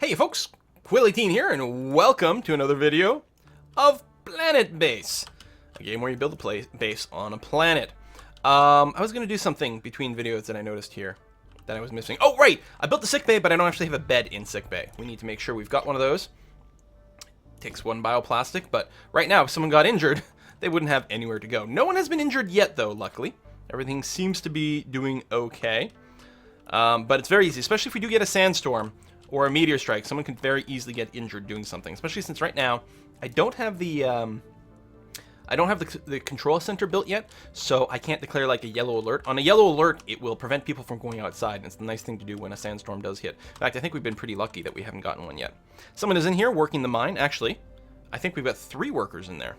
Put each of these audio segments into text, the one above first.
Hey folks, Quilly18 here, and welcome to another video of Planetbase, a game where you build a base on a planet. I was going to do something between videos that I noticed here that I was missing. Oh, right! I built the sick bay, but I don't actually have a bed in sick bay. We need to make sure we've got one of those. Takes one bioplastic, but right now, if someone got injured, they wouldn't have anywhere to go. No one has been injured yet, though, luckily. Everything seems to be doing okay. But it's very easy, especially if we do get a sandstorm or a meteor strike. Someone can very easily get injured doing something, especially since right now I don't have the control center built yet, so I can't declare like a yellow alert. On a yellow alert, it will prevent people from going outside, and it's the nice thing to do when a sandstorm does hit. In fact, I think we've been pretty lucky that we haven't gotten one yet. Someone is in here working the mine. Actually, I think we've got 3 workers in there.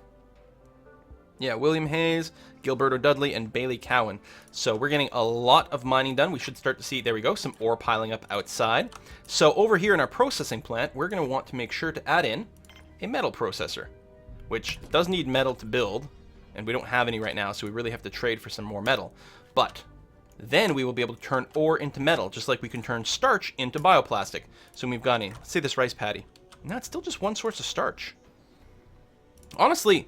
Yeah, William Hayes, Gilberto Dudley, and Bailey Cowan. So we're getting a lot of mining done. We should start to see, there we go, some ore piling up outside. So over here in our processing plant, we're going to want to make sure to add in a metal processor, which does need metal to build, and we don't have any right now, so we really have to trade for some more metal. But then we will be able to turn ore into metal, just like we can turn starch into bioplastic. So we've got let's say this rice paddy. Now it's still just one source of starch. Honestly,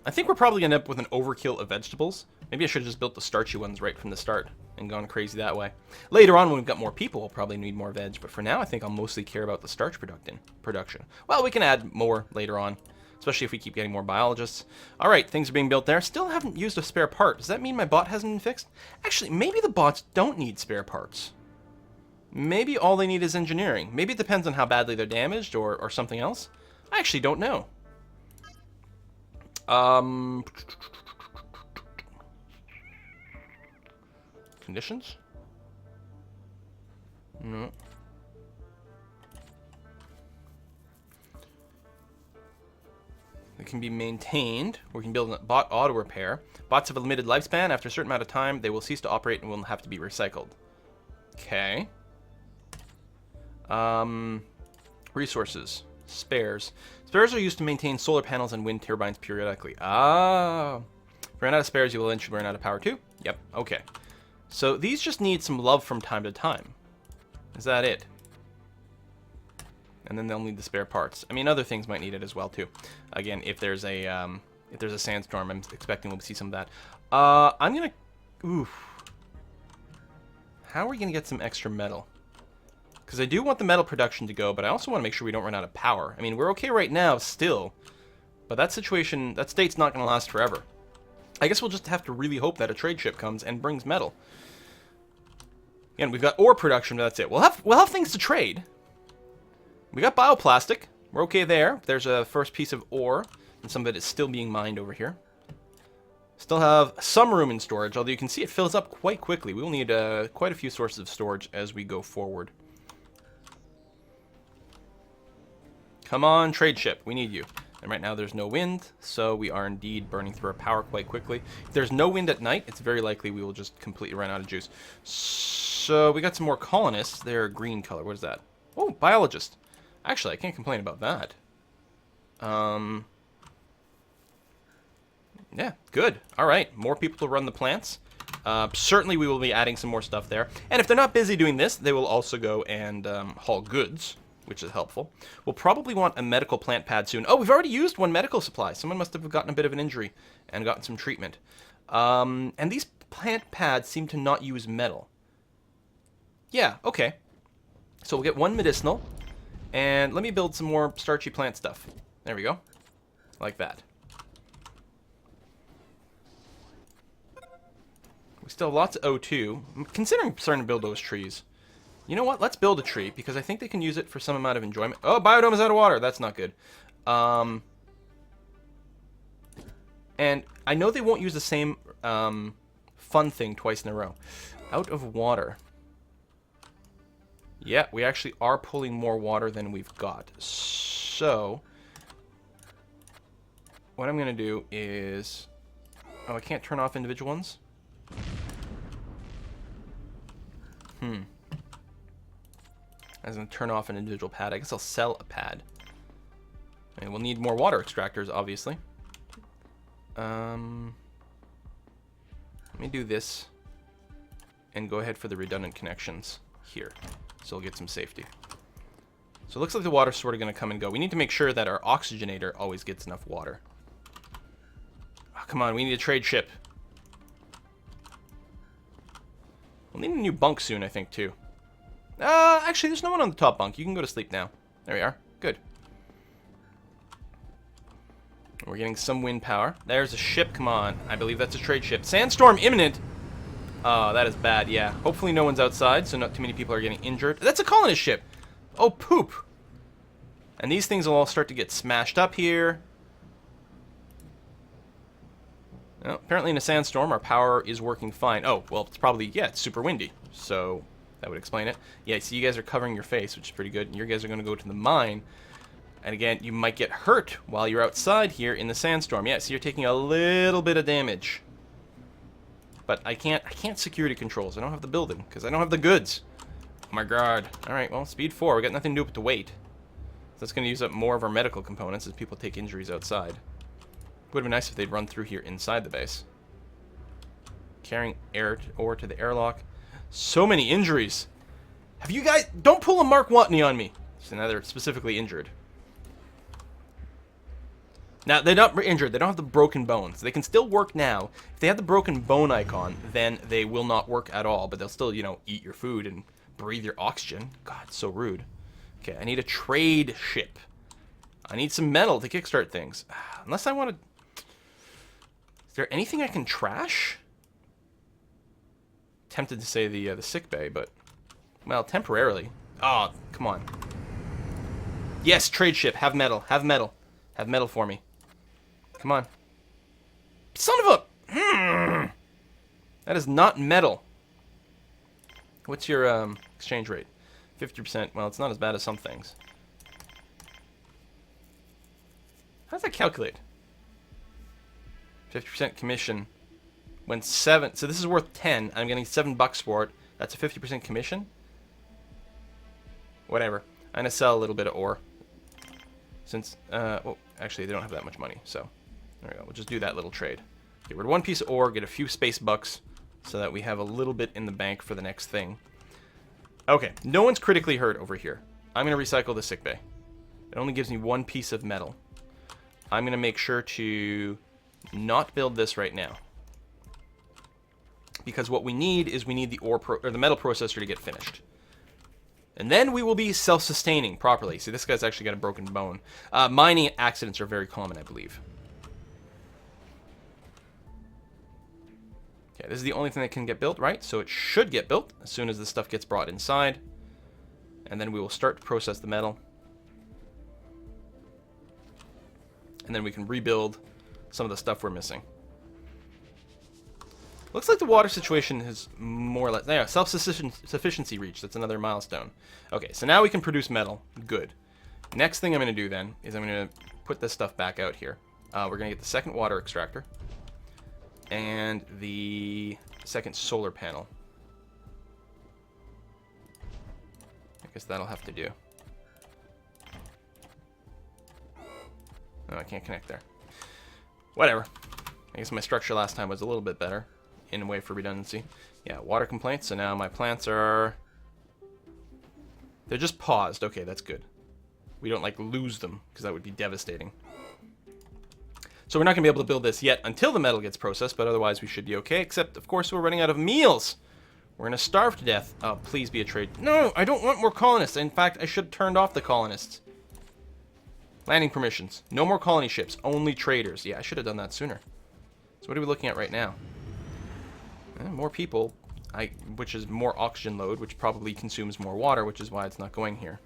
I think we're probably going to end up with an overkill of vegetables. Maybe I should have just built the starchy ones right from the start and gone crazy that way. Later on, when we've got more people, we'll probably need more veg. But for now, I think I'll mostly care about the starch production. Well, we can add more later on, especially if we keep getting more biologists. All right, things are being built there. Still haven't used a spare part. Does that mean my bot hasn't been fixed? Actually, maybe the bots don't need spare parts. Maybe all they need is engineering. Maybe it depends on how badly they're damaged or something else. I actually don't know. Conditions? No. It can be maintained. We can build a bot auto repair. Bots have a limited lifespan. After a certain amount of time, they will cease to operate and will have to be recycled. Okay. Resources. Spares. Spares are used to maintain solar panels and wind turbines periodically. Ah. If you run out of spares, you will eventually run out of power too? Yep, okay. So these just need some love from time to time. Is that it? And then they'll need the spare parts. I mean, other things might need it as well too. Again, if there's a sandstorm, I'm expecting we'll see some of that. I'm gonna... Oof. How are we gonna get some extra metal? Because I do want the metal production to go, but I also want to make sure we don't run out of power. I mean, we're okay right now still, but that state's not going to last forever. I guess we'll just have to really hope that a trade ship comes and brings metal. Again, we've got ore production, but that's it. We'll have things to trade. We got bioplastic. We're okay there. There's a first piece of ore, and some of it is still being mined over here. Still have some room in storage, although you can see it fills up quite quickly. We will need quite a few sources of storage as we go forward. Come on, trade ship. We need you. And right now there's no wind, so we are indeed burning through our power quite quickly. If there's no wind at night, it's very likely we will just completely run out of juice. So we got some more colonists. They're green color. What is that? Oh, biologist. Actually, I can't complain about that. Yeah, good. All right, more people to run the plants. Certainly we will be adding some more stuff there. And if they're not busy doing this, they will also go and haul goods, which is helpful. We'll probably want a medical plant pad soon. Oh, we've already used one medical supply. Someone must have gotten a bit of an injury and gotten some treatment. And these plant pads seem to not use metal. Yeah, okay. So we'll get one medicinal. And let me build some more starchy plant stuff. There we go. Like that. We still have lots of O2. I'm considering starting to build those trees. You know what? Let's build a tree, because I think they can use it for some amount of enjoyment. Oh, biodome is out of water. That's not good. And I know they won't use the same fun thing twice in a row. Out of water. Yeah, we actually are pulling more water than we've got. So, what I'm going to do is... Oh, I can't turn off individual ones? I was going to turn off an individual pad. I guess I'll sell a pad. And we'll need more water extractors, obviously. Let me do this and go ahead for the redundant connections here. So we'll get some safety. So it looks like the water's sort of going to come and go. We need to make sure that our oxygenator always gets enough water. Oh, come on, we need a trade ship. We'll need a new bunk soon, I think, too. Actually, there's no one on the top bunk. You can go to sleep now. There we are. Good. We're getting some wind power. There's a ship. Come on. I believe that's a trade ship. Sandstorm imminent. Oh, that is bad. Yeah. Hopefully no one's outside, so not too many people are getting injured. That's a colonist ship. Oh, poop. And these things will all start to get smashed up here. Well, apparently in a sandstorm, our power is working fine. Oh, well, it's probably, yeah, it's super windy. So that would explain it. Yeah, so you guys are covering your face, which is pretty good. And you guys are going to go to the mine. And again, you might get hurt while you're outside here in the sandstorm. Yeah, so you're taking a little bit of damage. But I can't security controls. I don't have the building because I don't have the goods. Oh my god. Alright, well, speed 4. We got nothing to do but to wait. So that's going to use up more of our medical components as people take injuries outside. It would have been nice if they'd run through here inside the base. Carrying ore to the airlock. So many injuries. Have you guys... Don't pull a Mark Watney on me. So now they're specifically injured. Now, they're not injured. They don't have the broken bones. They can still work now. If they have the broken bone icon, then they will not work at all. But they'll still, you know, eat your food and breathe your oxygen. God, it's so rude. Okay, I need a trade ship. I need some metal to kickstart things. Unless I want to... Is there anything I can trash? Tempted to say the sick bay, but... Well, temporarily. Oh, come on. Yes, trade ship. Have metal. Have metal. Have metal for me. Come on. Son of a... That is not metal. What's your exchange rate? 50%. Well, it's not as bad as some things. How does that calculate? 50% commission. When 7... So this is worth 10. I'm getting $7 for it. That's a 50% commission? Whatever. I'm going to sell a little bit of ore. Since... well, actually, they don't have that much money, so... There we go. We'll just do that little trade. Get rid of one piece of ore, get a few space bucks, so that we have a little bit in the bank for the next thing. Okay, no one's critically hurt over here. I'm going to recycle the sickbay. It only gives me one piece of metal. I'm going to make sure to not build this right now. Because what we need is we need the metal processor to get finished. And then we will be self-sustaining properly. See, this guy's actually got a broken bone. Mining accidents are very common, I believe. Okay, this is the only thing that can get built, right? So it should get built as soon as this stuff gets brought inside. And then we will start to process the metal. And then we can rebuild some of the stuff we're missing. Looks like the water situation is more or less... Yeah, self-sufficiency reached. That's another milestone. Okay, so now we can produce metal. Good. Next thing I'm going to do then is I'm going to put this stuff back out here. We're going to get the second water extractor. And the second solar panel. I guess that'll have to do. Oh, I can't connect there. Whatever. I guess my structure last time was a little bit better. In a way for redundancy. Yeah, water complaints. So now my plants are... They're just paused. Okay, that's good. We don't, like, lose them, because that would be devastating. So we're not going to be able to build this yet until the metal gets processed, but otherwise we should be okay, except, of course, we're running out of meals. We're going to starve to death. Oh, please be a trade. No, I don't want more colonists. In fact, I should have turned off the colonists. Landing permissions. No more colony ships. Only traders. Yeah, I should have done that sooner. So what are we looking at right now? More people, which is more oxygen load, which probably consumes more water, which is why it's not going here.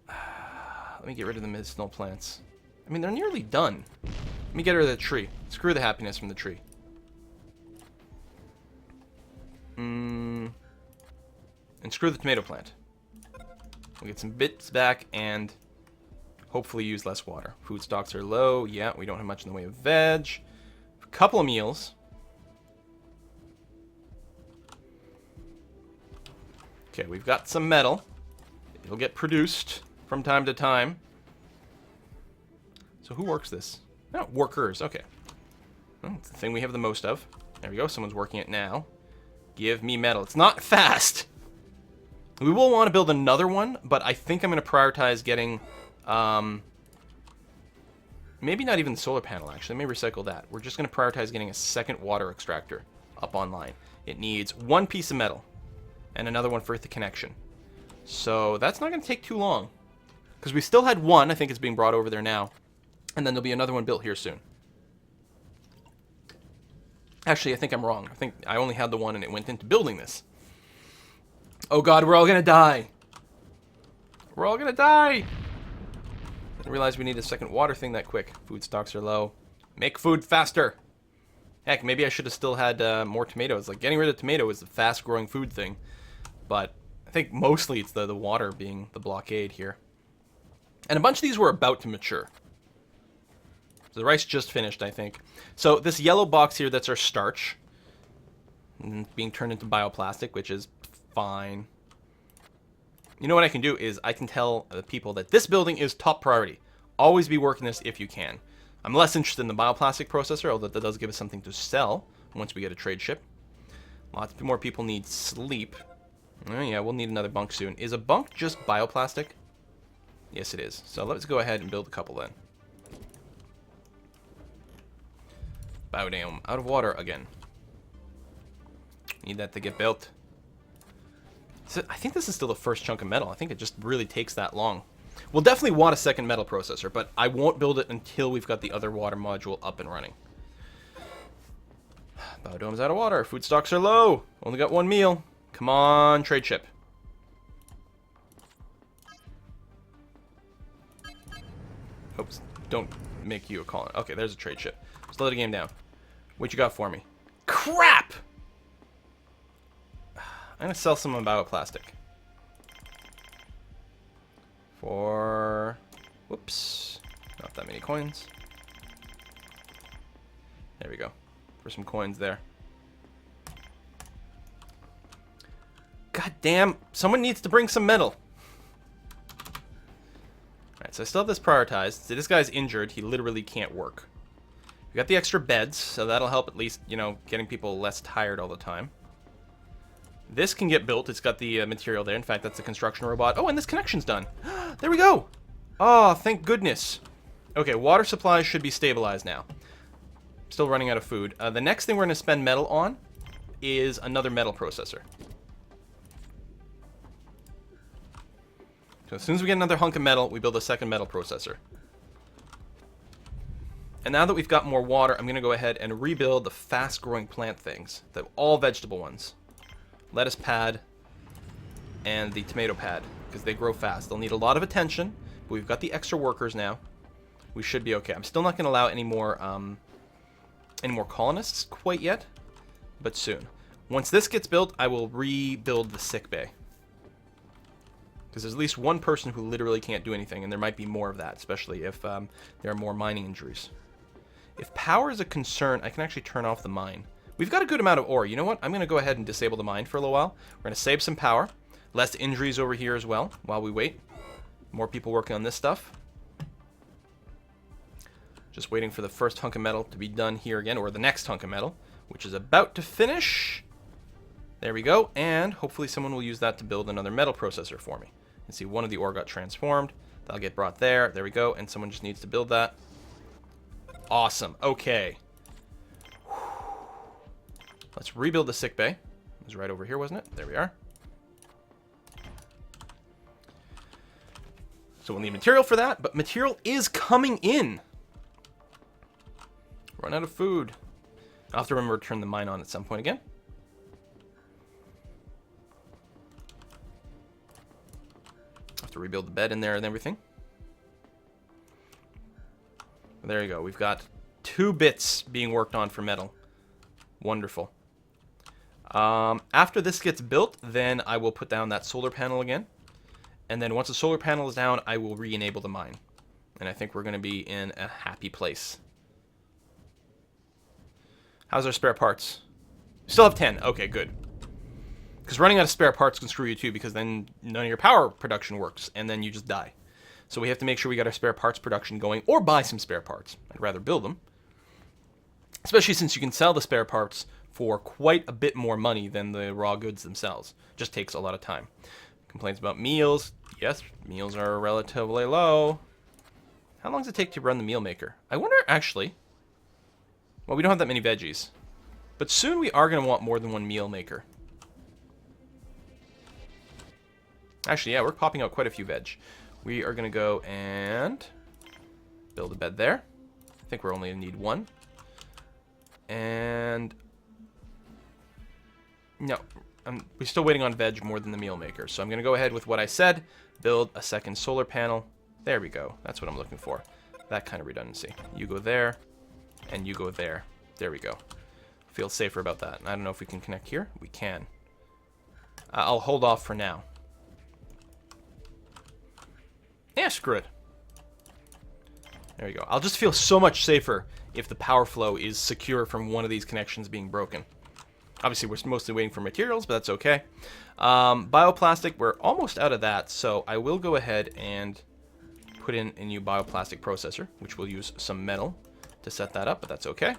Let me get rid of the medicinal plants. I mean, they're nearly done. Let me get rid of the tree. Screw the happiness from the tree. And screw the tomato plant. We'll get some bits back and hopefully use less water. Food stocks are low. Yeah, we don't have much in the way of veg. A couple of meals. Okay, we've got some metal. It'll get produced from time to time. So who works this? Oh, workers. Okay. Well, it's the thing we have the most of. There we go. Someone's working it now. Give me metal. It's not fast. We will want to build another one, but I think I'm going to prioritize getting... maybe not even the solar panel, actually. Let me recycle that. We're just going to prioritize getting a second water extractor up online. It needs one piece of metal and another one for the connection. So that's not going to take too long. Because we still had one. I think it's being brought over there now. And then there'll be another one built here soon. Actually, I think I'm wrong. I think I only had the one and it went into building this. Oh god, we're all going to die. We're all going to die. Didn't realize we need a second water thing that quick. Food stocks are low. Make food faster. Heck, maybe I should have still had more tomatoes. Like, getting rid of tomato is the fast-growing food thing. But I think mostly it's the water being the blockade here. And a bunch of these were about to mature. So the rice just finished, I think. So this yellow box here, that's our starch. Being turned into bioplastic, which is fine. You know what I can do is I can tell the people that this building is top priority. Always be working this if you can. I'm less interested in the bioplastic processor, although that does give us something to sell once we get a trade ship. Lots more people need sleep. Oh yeah, we'll need another bunk soon. Is a bunk just bioplastic? Yes, it is. So let's go ahead and build a couple then. Biodome. Out of water again. Need that to get built. So I think this is still the first chunk of metal. I think it just really takes that long. We'll definitely want a second metal processor, but I won't build it until we've got the other water module up and running. Biodome's out of water. Food stocks are low. Only got one meal. Come on, trade ship. Oops. Don't make you a colony. Okay, there's a trade ship. Slow the game down. What you got for me? Crap! I'm going to sell some bioplastic. For... whoops. Not that many coins. There we go. For some coins there. God damn. Someone needs to bring some metal. Alright, so I still have this prioritized. So this guy's injured. He literally can't work. We got the extra beds, so that'll help at least, you know, getting people less tired all the time. This can get built. It's got the material there. In fact, that's the construction robot. Oh, and this connection's done. There we go. Oh, thank goodness. Okay, water supply should be stabilized now. Still running out of food. The next thing we're going to spend metal on is another metal processor. So as soon as we get another hunk of metal, we build a second metal processor. And now that we've got more water, I'm going to go ahead and rebuild the fast-growing plant things. All vegetable ones. Lettuce pad and the tomato pad, because they grow fast. They'll need a lot of attention, but we've got the extra workers now. We should be okay. I'm still not going to allow any more colonists quite yet, but soon. Once this gets built, I will rebuild the sick bay. Because there's at least one person who literally can't do anything, and there might be more of that, especially if there are more mining injuries. If power is a concern, I can actually turn off the mine. We've got a good amount of ore. You know what? I'm going to go ahead and disable the mine for a little while. We're going to save some power. Less injuries over here as well while we wait. More people working on this stuff. Just waiting for the first hunk of metal to be done here again, or the next hunk of metal, which is about to finish. There we go. And hopefully someone will use that to build another metal processor for me. You can see one of the ore got transformed. That'll get brought there. There we go. And someone just needs to build that. Awesome. Okay. Let's rebuild the sick bay. It was right over here, wasn't it? There we are. So we'll need material for that, but material is coming in. Run out of food. I'll have to remember to turn the mine on at some point again. Have to rebuild the bed in there and everything. There you go. We've got 2 bits being worked on for metal. Wonderful. After this gets built, then I will put down that solar panel again. And then once the solar panel is down, I will re-enable the mine. And I think we're going to be in a happy place. How's our spare parts? Still have 10. Okay, good. Because running out of spare parts can screw you too, because then none of your power production works, and then you just die. So we have to make sure we got our spare parts production going, or buy some spare parts. I'd rather build them. Especially since you can sell the spare parts for quite a bit more money than the raw goods themselves. Just takes a lot of time. Complaints about meals. Yes, meals are relatively low. How long does it take to run the meal maker? I wonder, actually. Well, we don't have that many veggies. But soon we are going to want more than one meal maker. Actually, yeah, we're popping out quite a few veg. We are going to go and build a bed there. I think we're only going to need one. And no, we're still waiting on veg more than the meal maker. So I'm going to go ahead with what I said. Build a second solar panel. There we go. That's what I'm looking for. That kind of redundancy. You go there, and you go there. There we go. Feel safer about that. I don't know if we can connect here. We can. I'll hold off for now. Yeah, screw it. There you go. I'll just feel so much safer if the power flow is secure from one of these connections being broken. Obviously, we're mostly waiting for materials, but that's okay. Bioplastic, we're almost out of that, so I will go ahead and put in a new bioplastic processor, which will use some metal to set that up, but that's okay.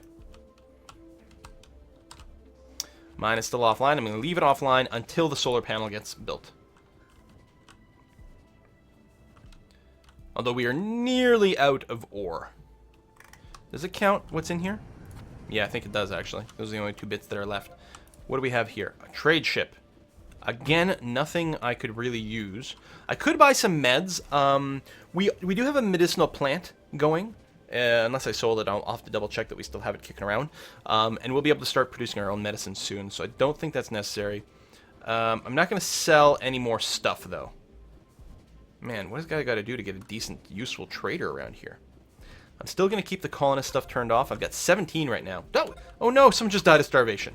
Mine is still offline. I'm going to leave it offline until the solar panel gets built. Although we are nearly out of ore. Does it count what's in here? Yeah, I think it does, actually. Those are the only 2 bits that are left. What do we have here? A trade ship. Again, nothing I could really use. I could buy some meds. We do have a medicinal plant going. Unless I sold it, I'll have to double check that we still have it kicking around. And we'll be able to start producing our own medicine soon, so I don't think that's necessary. I'm not going to sell any more stuff, though. Man, what does guy got to do to get a decent, useful trader around here? I'm still going to keep the colonist stuff turned off. I've got 17 right now. No! Oh no, someone just died of starvation.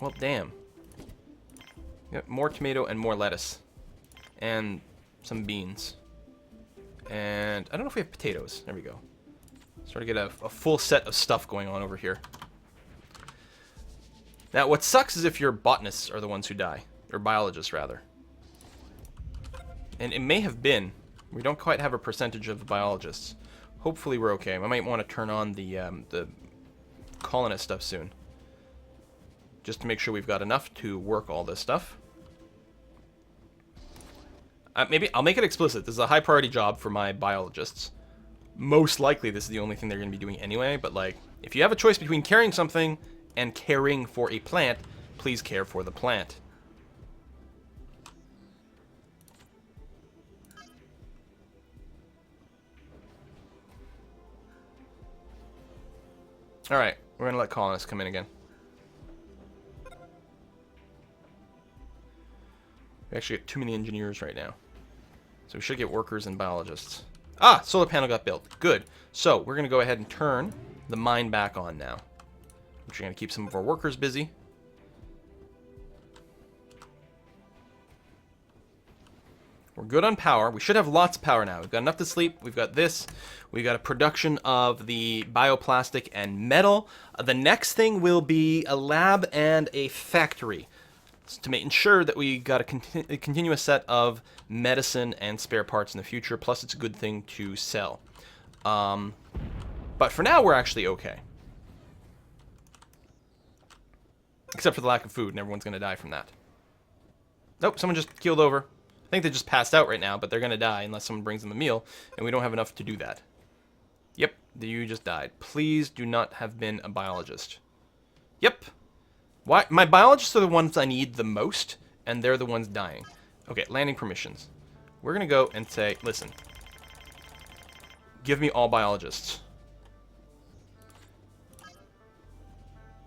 Well, damn. Got more tomato and more lettuce. And some beans. And I don't know if we have potatoes. There we go. Sort of get a full set of stuff going on over here. Now, what sucks is if your botanists are the ones who die. Or biologists, rather. And it may have been. We don't quite have a percentage of biologists. Hopefully we're okay. I might want to turn on the colonist stuff soon. Just to make sure we've got enough to work all this stuff. Maybe I'll make it explicit. This is a high priority job for my biologists. Most likely this is the only thing they're going to be doing anyway, but like, if you have a choice between carrying something and caring for a plant, please care for the plant. Alright, we're going to let colonists come in again. We actually got too many engineers right now. So we should get workers and biologists. Ah, solar panel got built. Good. So we're going to go ahead and turn the mine back on now. Which are going to keep some of our workers busy. We're good on power. We should have lots of power now. We've got enough to sleep. We've got this. We've got a production of the bioplastic and metal. The next thing will be a lab and a factory. To ensure that we got a continuous set of medicine and spare parts in the future. Plus, it's a good thing to sell. But for now, we're actually okay. Except for the lack of food, and everyone's going to die from that. Nope, someone just keeled over. I think they just passed out right now, but they're going to die unless someone brings them a meal, and we don't have enough to do that. Yep, you just died. Please do not have been a biologist. Yep. Why? My biologists are the ones I need the most, and they're the ones dying. Okay, landing permissions. We're going to go and say, listen, give me all biologists.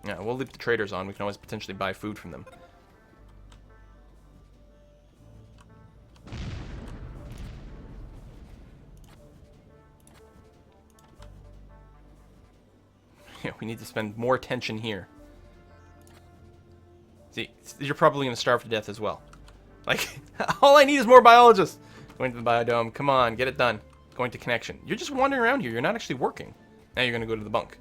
Yeah, we'll leave the traders on. We can always potentially buy food from them. Yeah, we need to spend more attention here. See, you're probably going to starve to death as well. Like, all I need is more biologists. Going to the biodome. Come on, get it done. Going to connection. You're just wandering around here. You're not actually working. Now you're going to go to the bunk.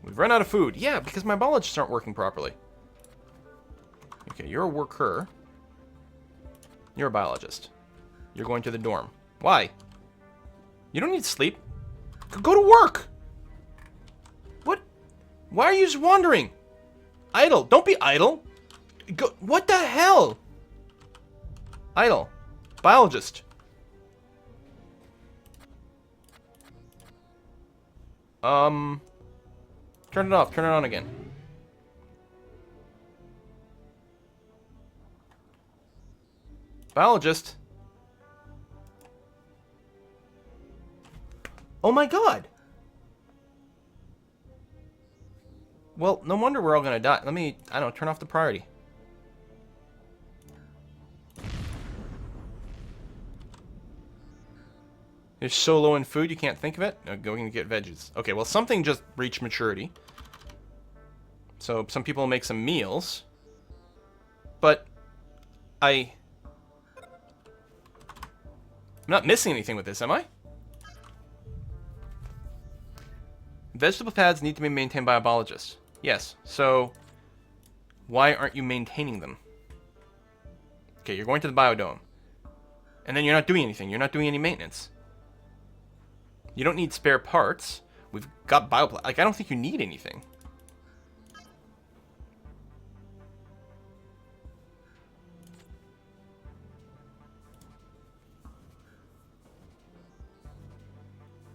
We've run out of food. Yeah, because my biologists aren't working properly. Okay, you're a worker. You're a biologist. You're going to the dorm. Why? You don't need sleep. Go to work. What? Why are you just wandering? Idle. Don't be idle. Go. What the hell? Idle. Biologist. Turn it off. Turn it on again. Biologist. Oh my god. Well, no wonder we're all gonna die. Let me, I don't know, turn off the priority. You're so low in food you can't think of it? No, going to get veggies. Okay, well something just reached maturity. So some people make some meals. But I'm not missing anything with this, am I? Vegetable pads need to be maintained by a biologist. Yes, so why aren't you maintaining them? Okay, you're going to the biodome. And then you're not doing anything. You're not doing any maintenance. You don't need spare parts. We've got bioplastic. Like, I don't think you need anything.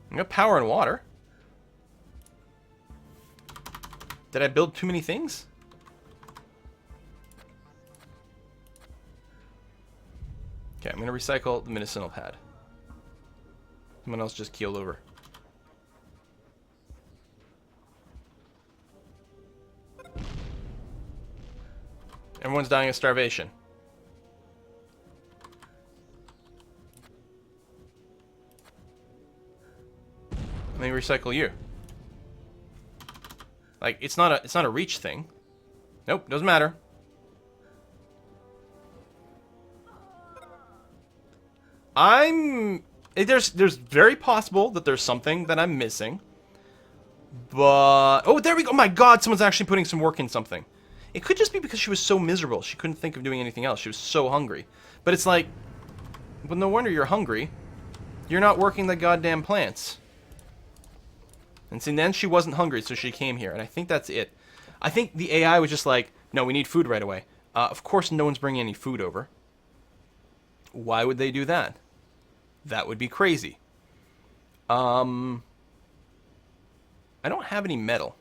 You got power and water. Did I build too many things? Okay, I'm going to recycle the medicinal pad. Someone else just keeled over. Everyone's dying of starvation. Let me recycle you. Like, it's not a reach thing. Nope, doesn't matter. There's very possible that there's something that I'm missing. But oh, there we go. Oh my god, someone's actually putting some work in something. It could just be because she was so miserable. She couldn't think of doing anything else. She was so hungry. But it's like, well, no wonder you're hungry. You're not working the goddamn plants. And see, then she wasn't hungry, so she came here. And I think that's it. I think the AI was just like, no, we need food right away. Of course, no one's bringing any food over. Why would they do that? That would be crazy. I don't have any metal.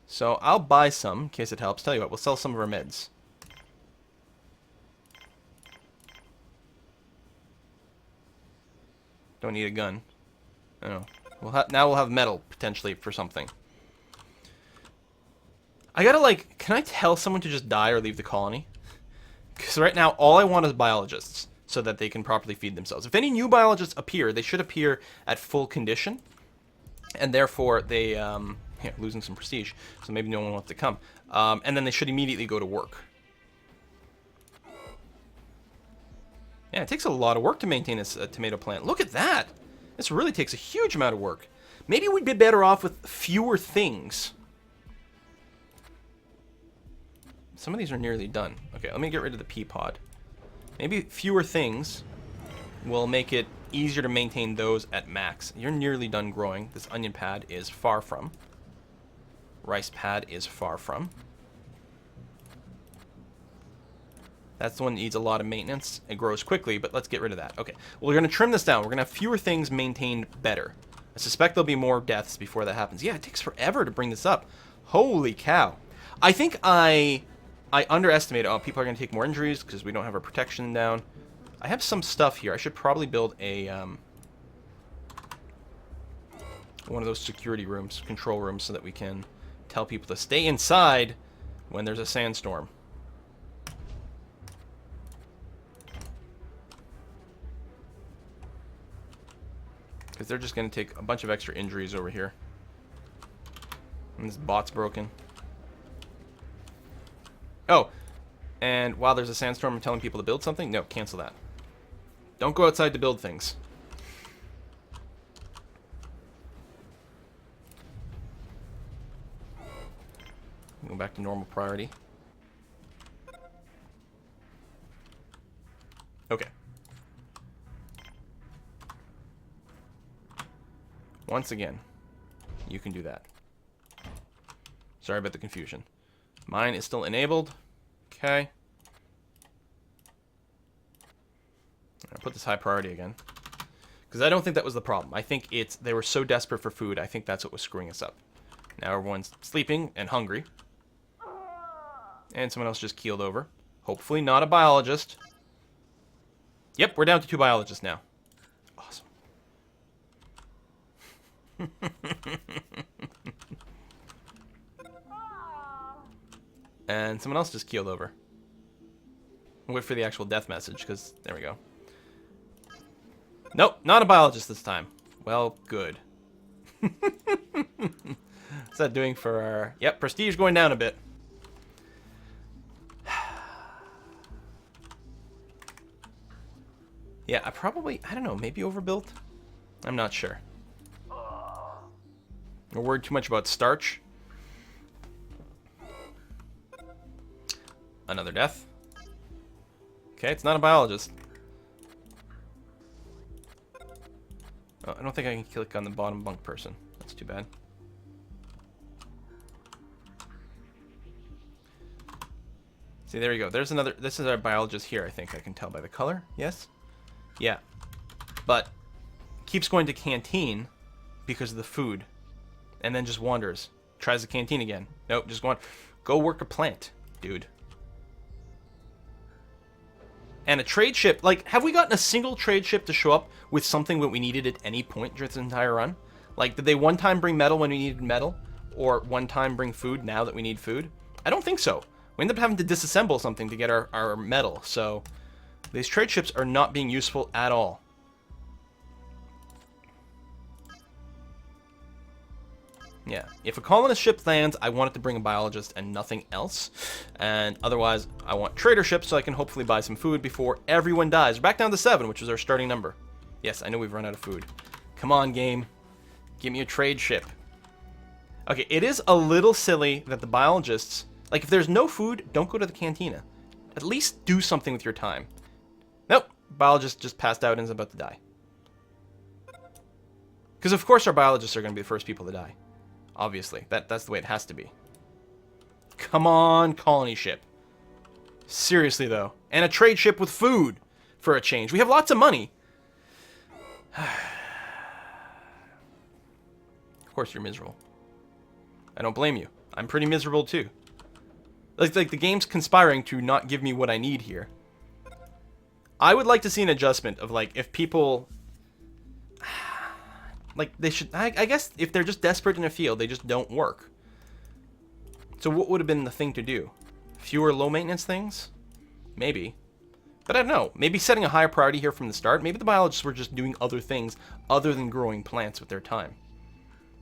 So I'll buy some, in case it helps. Tell you what, we'll sell some of our meds. Don't need a gun. Oh. Now we'll have metal, potentially, for something. I gotta, like, can I tell someone to just die or leave the colony? Because right now, all I want is biologists, so that they can properly feed themselves. If any new biologists appear, they should appear at full condition. And therefore, they, yeah, losing some prestige, so maybe no one wants to come. And then they should immediately go to work. Yeah, it takes a lot of work to maintain this tomato plant. Look at that! This really takes a huge amount of work. Maybe we'd be better off with fewer things. Some of these are nearly done. Okay, let me get rid of the pea pod. Maybe fewer things will make it easier to maintain those at max. You're nearly done growing. This onion pad is far from. Rice pad is far from. That's the one that needs a lot of maintenance. It grows quickly, but let's get rid of that. Okay, well, we're going to trim this down. We're going to have fewer things maintained better. I suspect there'll be more deaths before that happens. Yeah, it takes forever to bring this up. Holy cow. I think I underestimated. Oh, people are going to take more injuries because we don't have our protection down. I have some stuff here. I should probably build a one of those security rooms, control rooms, so that we can tell people to stay inside when there's a sandstorm. Because they're just going to take a bunch of extra injuries over here. And this bot's broken. Oh, and while there's a sandstorm, I'm telling people to build something? No, cancel that. Don't go outside to build things. Go back to normal priority. Okay. Once again, you can do that. Sorry about the confusion. Mine is still enabled. Okay. I'll put this high priority again. Because I don't think that was the problem. I think they were so desperate for food, I think that's what was screwing us up. Now everyone's sleeping and hungry. And someone else just keeled over. Hopefully not a biologist. Yep, we're down to 2 biologists now. Awesome. And someone else just keeled over. Wait for the actual death message, because there we go. Nope, not a biologist this time. Well, good. What's that doing for our... Yep, prestige going down a bit. Yeah, I don't know, maybe overbuilt? I'm not sure. We're worried too much about starch. Another death. Okay, it's not a biologist. Oh, I don't think I can click on the bottom bunk person. That's too bad. See, there you go. There's another... This is our biologist here, I think. I can tell by the color. Yes? Yeah. But keeps going to canteen because of the food. And then just wanders. Tries the canteen again. Nope, just go work a plant, dude. And a trade ship, like, have we gotten a single trade ship to show up with something that we needed at any point during this entire run? Like, did they one time bring metal when we needed metal? Or one time bring food now that we need food? I don't think so. We end up having to disassemble something to get our metal, so these trade ships are not being useful at all. Yeah, if a colonist ship lands, I want it to bring a biologist and nothing else. And otherwise, I want trader ships so I can hopefully buy some food before everyone dies. We're back down to 7, which was our starting number. Yes, I know we've run out of food. Come on, game. Give me a trade ship. Okay, it is a little silly that the biologists... Like, if there's no food, don't go to the cantina. At least do something with your time. Nope, biologist just passed out and is about to die. Because of course our biologists are going to be the first people to die. Obviously, that's the way it has to be. Come on, colony ship. Seriously, though. And a trade ship with food, for a change. We have lots of money. Of course you're miserable. I don't blame you. I'm pretty miserable, too. Like the game's conspiring to not give me what I need here. I would like to see an adjustment of, like, if people... Like, they should... I guess if they're just desperate in a field, they just don't work. So what would have been the thing to do? Fewer low-maintenance things? Maybe. But I don't know. Maybe setting a higher priority here from the start. Maybe the biologists were just doing other things other than growing plants with their time.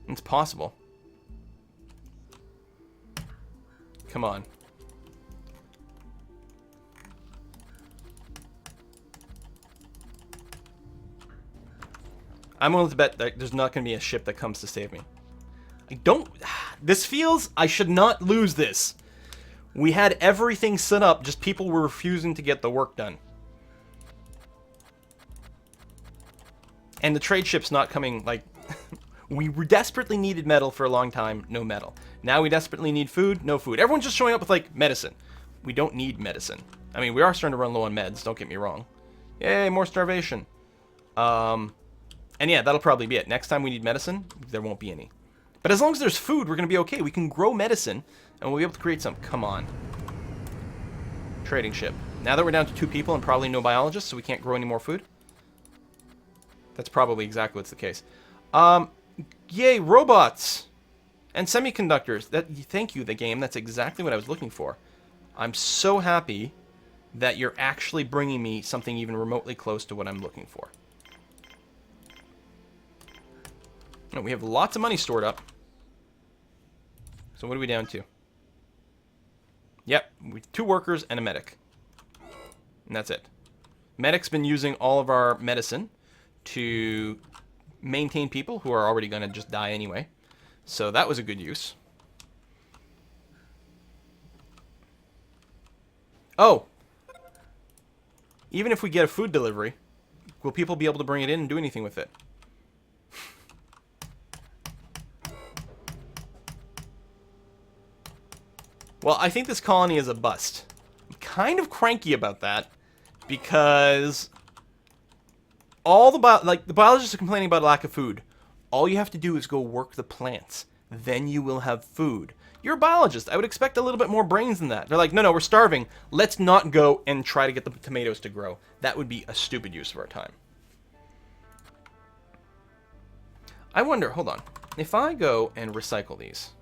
It's possible. Come on. I'm willing to bet that there's not going to be a ship that comes to save me. I don't... This feels... I should not lose this. We had everything set up, just people were refusing to get the work done. And the trade ship's not coming, like... We desperately needed metal for a long time, no metal. Now we desperately need food, no food. Everyone's just showing up with, like, medicine. We don't need medicine. I mean, we are starting to run low on meds, don't get me wrong. Yay, more starvation. And yeah, that'll probably be it. Next time we need medicine, there won't be any. But as long as there's food, we're going to be okay. We can grow medicine, and we'll be able to create some. Come on. Trading ship. Now that we're down to 2 people and probably no biologists, so we can't grow any more food. That's probably exactly what's the case. Yay, robots! And semiconductors. Thank you, the game. That's exactly what I was looking for. I'm so happy that you're actually bringing me something even remotely close to what I'm looking for. We have lots of money stored up. So what are we down to? Yep, 2 workers and a medic. And that's it. Medic's been using all of our medicine to maintain people who are already going to just die anyway. So that was a good use. Oh! Even if we get a food delivery, will people be able to bring it in and do anything with it? Well, I think this colony is a bust. I'm kind of cranky about that because all the biologists are complaining about lack of food. All you have to do is go work the plants. Then you will have food. You're a biologist. I would expect a little bit more brains than that. They're like, no, we're starving. Let's not go and try to get the tomatoes to grow. That would be a stupid use of our time. I wonder, hold on. If I go and recycle these.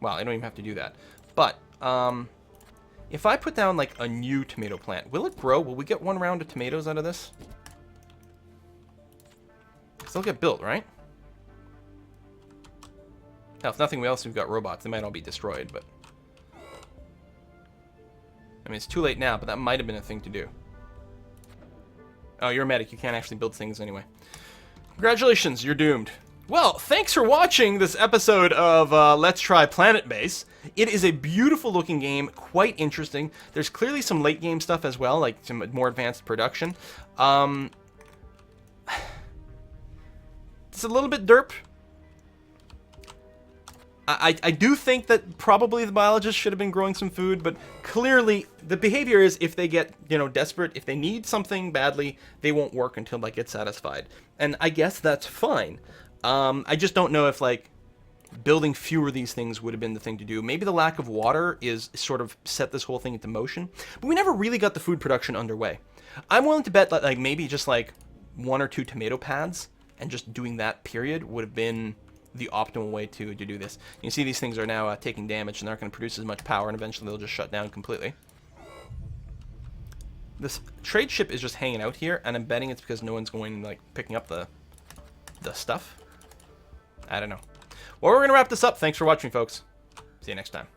Well, I don't even have to do that. But, if I put down, like, a new tomato plant, will it grow? Will we get one round of tomatoes out of this? Because they'll get built, right? Now, if nothing else, we've got robots. They might all be destroyed, but... I mean, it's too late now, but that might have been a thing to do. Oh, you're a medic. You can't actually build things anyway. Congratulations, you're doomed. Well, thanks for watching this episode of Let's Try Planetbase. It is a beautiful looking game, quite interesting. There's clearly some late game stuff as well, like some more advanced production. It's a little bit derp. I do think that probably the biologists should have been growing some food, but clearly the behavior is if they get, desperate, if they need something badly, they won't work until they get satisfied. And I guess that's fine. I just don't know if, like, building fewer of these things would have been the thing to do. Maybe the lack of water is sort of set this whole thing into motion. But we never really got the food production underway. I'm willing to bet that, like, maybe just, like, 1 or 2 tomato pads and just doing that period would have been the optimal way to do this. You can see these things are now taking damage and they're not going to produce as much power, and eventually they'll just shut down completely. This trade ship is just hanging out here, and I'm betting it's because no one's going, like, picking up the stuff. I don't know. Well, we're going to wrap this up. Thanks for watching, folks. See you next time.